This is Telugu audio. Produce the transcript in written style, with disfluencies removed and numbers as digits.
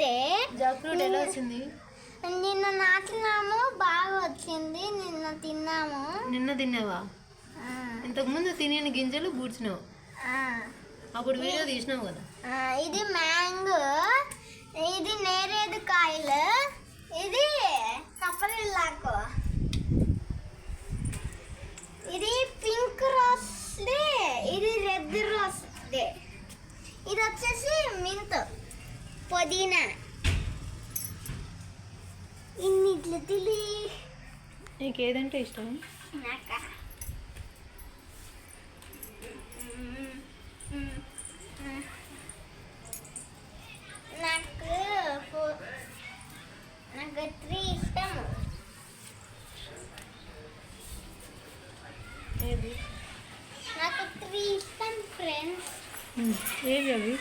అయితే జాక్ ఫ్రూట్ ఎలా వచ్చింది? నిన్న నాటినాము, బాగా వచ్చింది. నిన్న తిన్నాము. నిన్న తిన్నావా? ఆ, ఇంతకుముందు తినే గింజలు బూడ్చినావు, ఆ. అప్పుడు వీడియో తీసినావు కదా. ఇది మ్యాంగో, ఇది నేరేడు కాయలు, ఇది కప్పరిల్లాకు, ఇది పింక్ రోస్ డే, ఇది రెడ్ రోస్ డే, ఇది వచ్చేసి మింట్, పుదీనా. ఇన్నిట్లు తిలి నీకు ఏదంటే ఇష్టం? నాకా నాకు నాకు 3 ఇష్టం. ఏది? నాకు 3 ఇష్టం ఫ్రెండ్స్. ఏవి అవి?